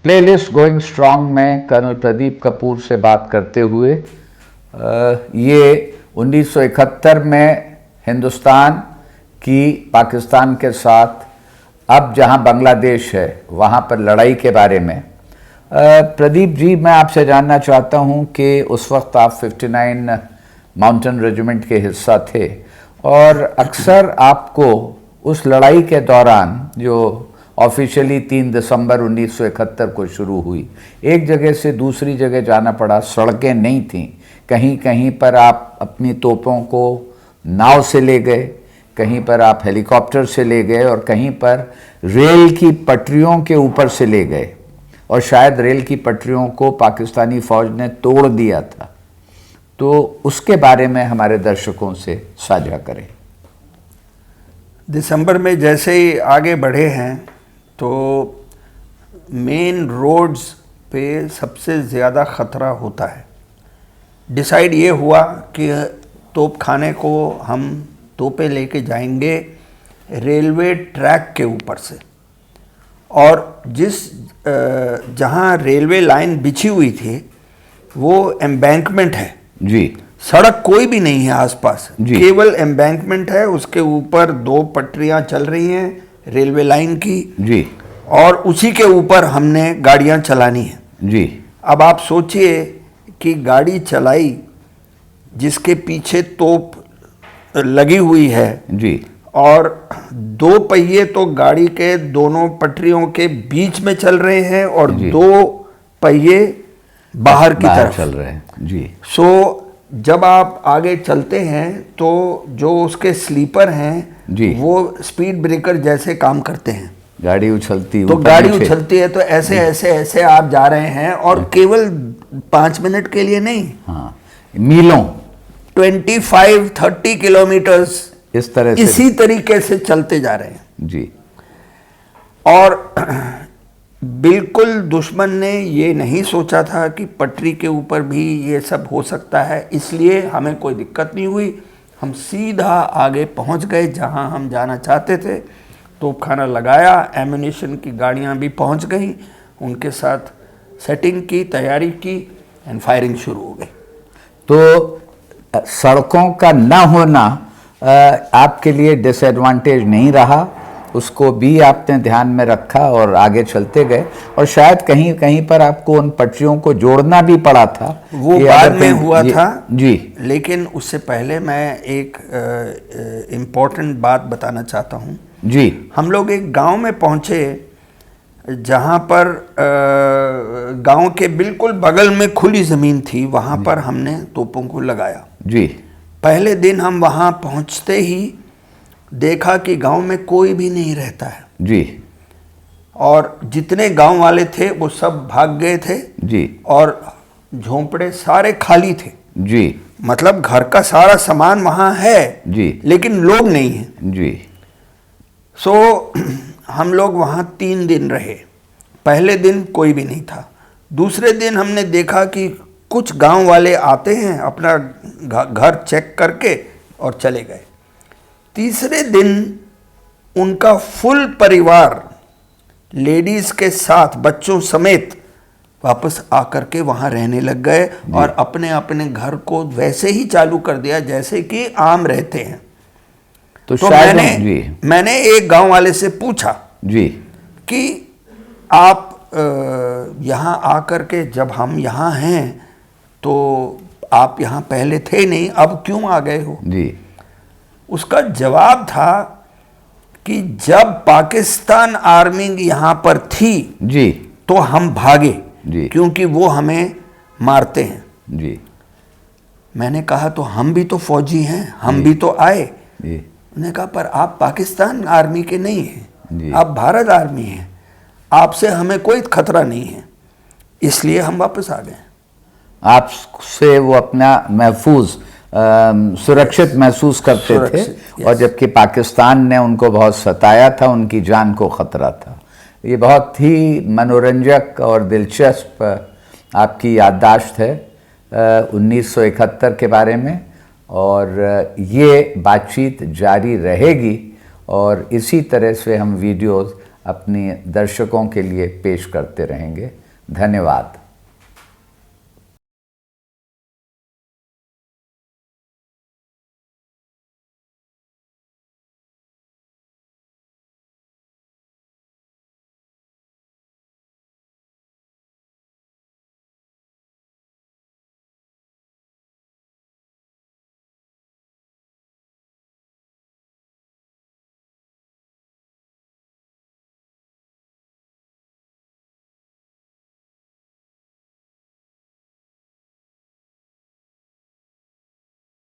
Playlist going strong में colonel Pradeep Kapoor से बात करते हुए ये 1971 में हिंदुस्तान की पाकिस्तान के साथ अब जहां बांग्लादेश है वहां पर लड़ाई के बारे में प्रदीप जी, मैं आपसे जानना चाहता हूं कि उस वक्त आप 59 माउंटेन रेजिमेंट के हिस्सा थे और अक्सर आपको उस लड़ाई के दौरान जो ऑफिशियली 3 दिसंबर 1971 को शुरू हुई, एक जगह से दूसरी जगह जाना पड़ा, सड़कें नहीं थीं, कहीं कहीं पर आप अपनी तोपों को नाव से ले गए, कहीं पर आप हेलीकॉप्टर से ले गए और कहीं पर रेल की पटरियों के ऊपर से ले गए और शायद रेल की पटरियों को पाकिस्तानी फ़ौज ने तोड़ दिया था। तो उसके बारे में हमारे दर्शकों से साझा करें। दिसंबर में जैसे ही आगे बढ़े हैं तो मेन रोड्स पे सबसे ज़्यादा ख़तरा होता है। डिसाइड ये हुआ कि तोप खाने को हम तोपें लेके जाएंगे रेलवे ट्रैक के ऊपर से, और जिस जहाँ रेलवे लाइन बिछी हुई थी वो एम्बैंकमेंट है जी, सड़क कोई भी नहीं है आसपास, केवल एम्बैंकमेंट है, उसके ऊपर 2 पटरियां चल रही हैं रेलवे लाइन की जी, और उसी के ऊपर हमने गाड़ियां चलानी है जी। अब आप सोचिए कि गाड़ी चलाई जिसके पीछे तोप लगी हुई है जी, और 2 पहिए तो गाड़ी के दोनों पटरियों के बीच में चल रहे हैं और 2 पहिए बाहर की तरफ चल रहे हैं जी। सो जब आप आगे चलते हैं तो जो उसके स्लीपर हैं जी, वो स्पीड ब्रेकर जैसे काम करते हैं, गाड़ी उछलती, तो गाड़ी उछलती है, तो ऐसे ऐसे ऐसे आप जा रहे हैं और केवल 5 मिनट के लिए नहीं, हाँ, मीलों 25-30 किलोमीटर्स इस तरह से इसी तरीके से चलते जा रहे हैं जी। और बिल्कुल दुश्मन ने ये नहीं सोचा था कि पटरी के ऊपर भी ये सब हो सकता है, इसलिए हमें कोई दिक्कत नहीं हुई। हम सीधा आगे पहुंच गए जहां हम जाना चाहते थे, तोपखाना लगाया, एम्यूनिशन की गाड़ियां भी पहुंच गई, उनके साथ सेटिंग की, तैयारी की एंड फायरिंग शुरू हो गई। तो सड़कों का ना होना आपके लिए डिसएडवांटेज नहीं रहा, उसको भी आपने ध्यान में रखा और आगे चलते गए, और शायद कहीं कहीं पर आपको उन पटरियों को जोड़ना भी पड़ा था, वो बाद में हुआ था जी। लेकिन उससे पहले मैं एक इम्पोर्टेंट बात बताना चाहता हूँ जी। हम लोग एक गांव में पहुँचे जहाँ पर गांव के बिल्कुल बगल में खुली ज़मीन थी, वहाँ पर हमने तोपों को लगाया जी। पहले दिन हम वहाँ पहुँचते ही देखा कि गांव में कोई भी नहीं रहता है जी, और जितने गांव वाले थे वो सब भाग गए थे जी, और झोंपड़े सारे खाली थे जी, मतलब घर का सारा सामान वहाँ है जी, लेकिन लोग नहीं हैं जी। सो हम लोग वहाँ 3 दिन रहे। पहले दिन कोई भी नहीं था, दूसरे दिन हमने देखा कि कुछ गांव वाले आते हैं अपना घर चेक करके और चले गए। तीसरे दिन उनका फुल परिवार लेडीज़ के साथ बच्चों समेत वापस आकर के वहाँ रहने लग गए और अपने अपने घर को वैसे ही चालू कर दिया जैसे कि आम रहते हैं। तो मैंने एक गांव वाले से पूछा जी कि आप यहाँ आकर के, जब हम यहाँ हैं तो आप यहाँ पहले थे नहीं, अब क्यों आ गए हो जी। उसका जवाब था कि जब पाकिस्तान आर्मी यहाँ पर थी जी तो हम भागे जी, क्योंकि वो हमें मारते हैं जी। मैंने कहा तो हम भी तो फौजी हैं, हम भी तो आए। जी। उन्होंने कहा पर आप पाकिस्तान आर्मी के नहीं हैं, आप भारत आर्मी हैं, आपसे हमें कोई खतरा नहीं है, इसलिए हम वापस आ गए। आपसे वो अपना महफूज सुरक्षित महसूस करते थे, और जबकि पाकिस्तान ने उनको बहुत सताया था, उनकी जान को खतरा था। ये बहुत ही मनोरंजक और दिलचस्प आपकी याददाश्त है 1971 के बारे में, और ये बातचीत जारी रहेगी और इसी तरह से हम वीडियोस अपनी दर्शकों के लिए पेश करते रहेंगे। धन्यवाद।